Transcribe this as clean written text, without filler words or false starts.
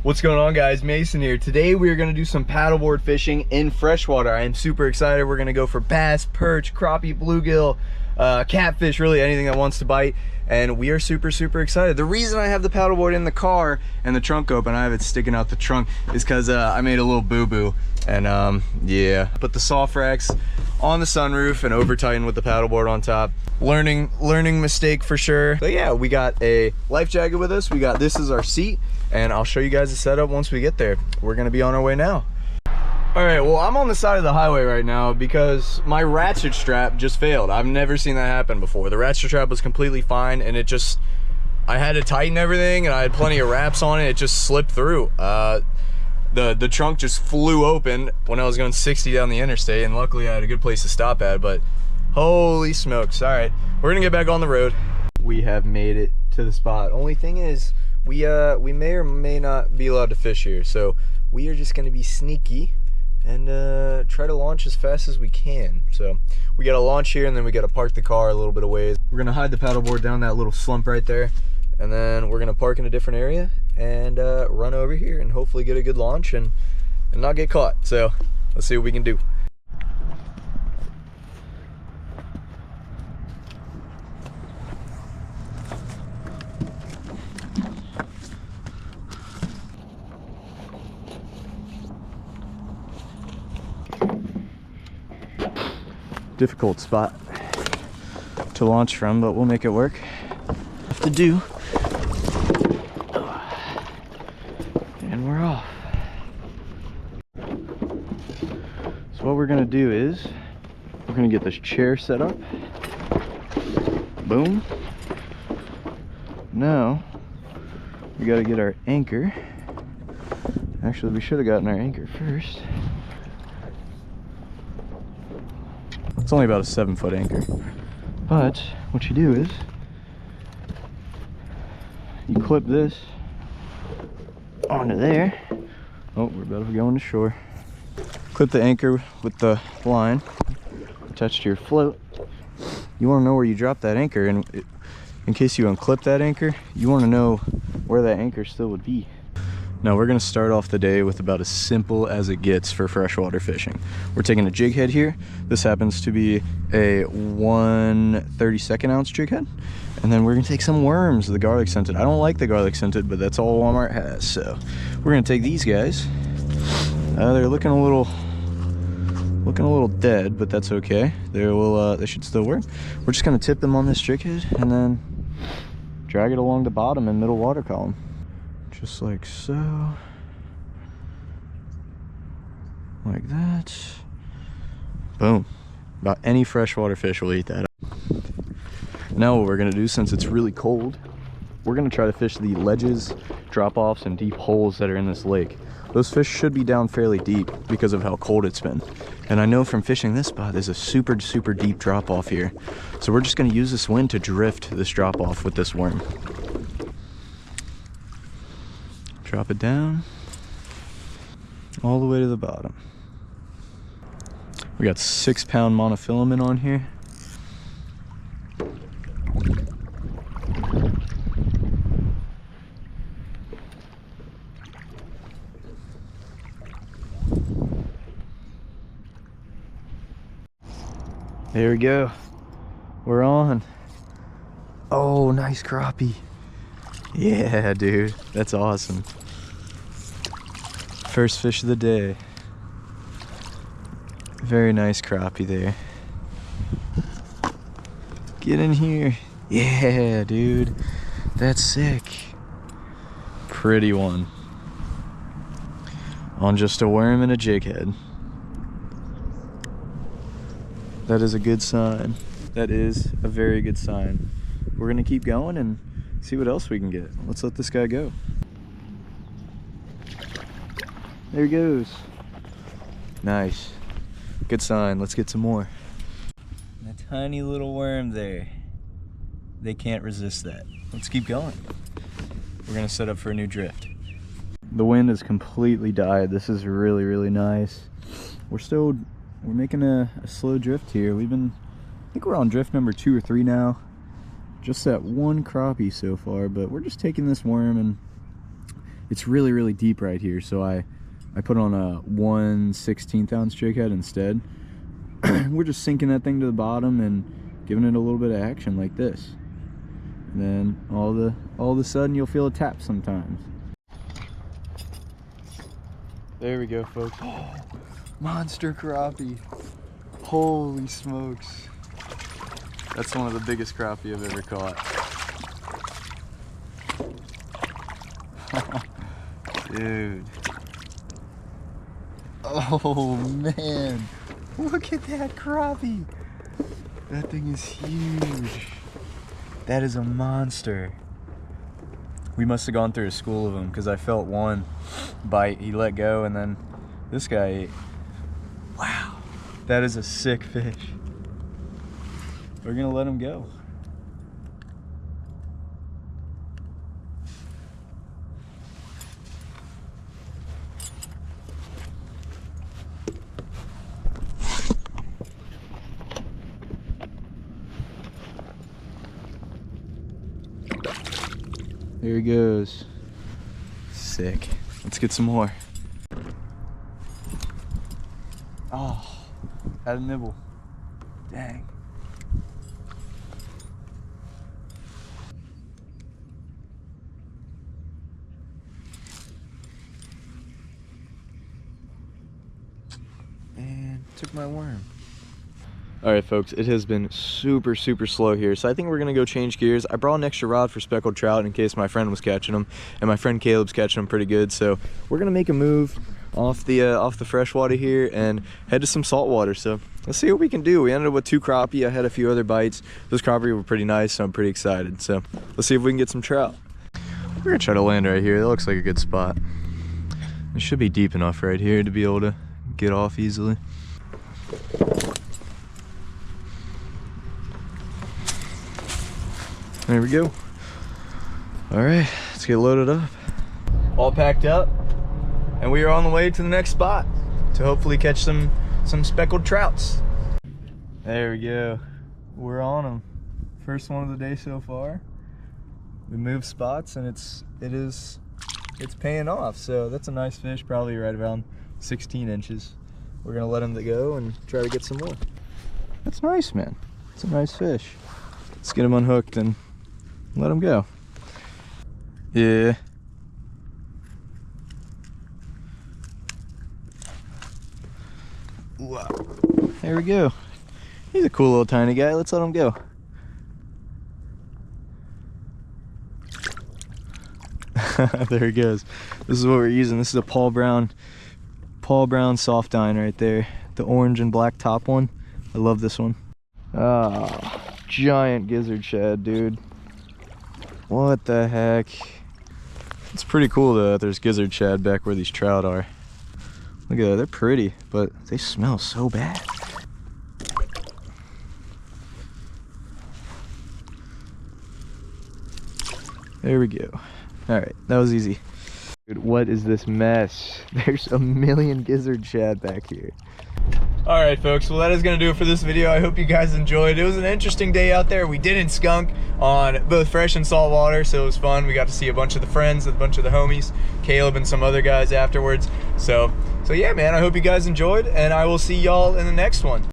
What's going on, guys? Mason here. Today we are going to do some paddleboard fishing in freshwater. I am super excited. We're going to go for bass, perch, crappie, bluegill, catfish, really anything that wants to bite. And we are super excited. The reason I have the paddleboard in the car and the trunk open, I have it sticking out the trunk, is because I made a little boo-boo. And yeah, put the soft racks on the sunroof and over tighten with the paddleboard on top. Learning mistake for sure. But yeah, we got a life jacket with us. We got, this is our seat, and I'll show you guys the setup once we get there. We're gonna be on our way now. All right, well, I'm on the side of the highway right now because my ratchet strap just failed. I've never seen that happen before. The ratchet strap was completely fine, and it just, I had to tighten everything, and I had plenty of wraps on it. It just slipped through. The trunk just flew open when I was going 60 down the interstate, and luckily I had a good place to stop at, but holy smokes. All right, we're gonna get back on the road. We have made it to the spot. Only thing is, we may or may not be allowed to fish here, so we are just gonna be sneaky and try to launch as fast as we can. So we gotta launch here, and then we gotta park the car a little bit of ways. We're gonna hide the paddleboard down that little slump right there, and then we're gonna park in a different area and run over here and hopefully get a good launch and not get caught. So let's see what we can do. Difficult spot to launch from, but we'll make it work. Have to do. And we're off. So what we're gonna do is we're gonna get this chair set up. Boom. Now we gotta get our anchor. Actually, we should have gotten our anchor first. It's only about a 7-foot anchor, but what you do is you clip this onto there. Oh, we're about to go on the shore. Clip the anchor with the line attached to your float. You want to know where you drop that anchor, and in case you unclip that anchor, you want to know where that anchor still would be. Now we're gonna start off the day with about as simple as it gets for freshwater fishing. We're taking a jig head here. This happens to be a 1/32 ounce jig head. And then we're gonna take some worms, the garlic scented. I don't like the garlic scented, but that's all Walmart has. So we're gonna take these guys. They're looking a little dead, but that's okay. They should still work. We're just gonna tip them on this jig head and then drag it along the bottom and middle water column. Just like so, like that. Boom. About any freshwater fish will eat that up. Now what we're gonna do, since it's really cold, we're gonna try to fish the ledges, drop-offs, and deep holes that are in this lake. Those fish should be down fairly deep because of how cold it's been. And I know from fishing this spot, there's a super deep drop-off here. So we're just gonna use this wind to drift this drop-off with this worm. Drop it down all the way to the bottom. We got 6-pound monofilament on here. There we go. We're on. Oh, nice crappie. Yeah, dude, that's awesome. First fish of the day. Very nice crappie there. Get in here. Yeah, dude, that's sick. Pretty one. On just a worm and a jig head. That is a good sign. That is a very good sign. We're gonna keep going and see what else we can get. Let's let this guy go. There he goes. Nice. Good sign. Let's get some more. A tiny little worm there. They can't resist that. Let's keep going. We're gonna set up for a new drift. The wind has completely died. This is really nice. We're making a slow drift here. I think we're on drift number 2 or 3 now. Just that one crappie so far, but we're just taking this worm, and it's really, really deep right here. So I put on a 1/16 ounce jig head instead. We're just sinking that thing to the bottom and giving it a little bit of action like this. And then all of a sudden you'll feel a tap sometimes. There we go, folks. Oh, monster crappie. Holy smokes. That's one of the biggest crappie I've ever caught. Dude. Oh man. Look at that crappie. That thing is huge. That is a monster. We must have gone through a school of them because I felt one bite. He let go and then this guy ate. Wow. That is a sick fish. We're gonna let him go. There he goes. Sick. Let's get some more. Oh, had a nibble. Dang. And took my worm. All right, folks, it has been super, super slow here, so I think we're gonna go change gears. I brought an extra rod for speckled trout in case my friend was catching them, and my friend Caleb's catching them pretty good. So we're gonna make a move off the freshwater here and head to some saltwater. So let's see what we can do. We ended up with 2 crappie. I had a few other bites. Those crappie were pretty nice, so I'm pretty excited. So let's see if we can get some trout. We're gonna try to land right here. That looks like a good spot. It should be deep enough right here to be able to get off easily. There we go. All right, let's get loaded up. All packed up, and we are on the way to the next spot to hopefully catch some speckled trouts. There we go. We're on them. First one of the day so far. We moved spots, and it's paying off. So that's a nice fish, probably right around 16 inches. We're gonna let him go and try to get some more. That's nice, man. It's a nice fish. Let's get him unhooked and let him go. Yeah. Wow. There we go. He's a cool little tiny guy. Let's let him go. There he goes. This is what we're using. This is a Paul Brown soft dine right there. The orange and black top one. I love this one. Ah, giant gizzard shad, dude. What the heck? It's pretty cool though that there's gizzard shad back where these trout are. Look at that, they're pretty, but they smell so bad. There we go. All right, that was easy. Dude, what is this mess? There's a million gizzard shad back here. All right, folks, well, that is gonna do it for this video. I hope you guys enjoyed. It was an interesting day out there. We didn't skunk on both fresh and salt water, so it was fun. We got to see a bunch of the friends, a bunch of the homies, Caleb and some other guys afterwards. So yeah, man, I hope you guys enjoyed, and I will see y'all in the next one.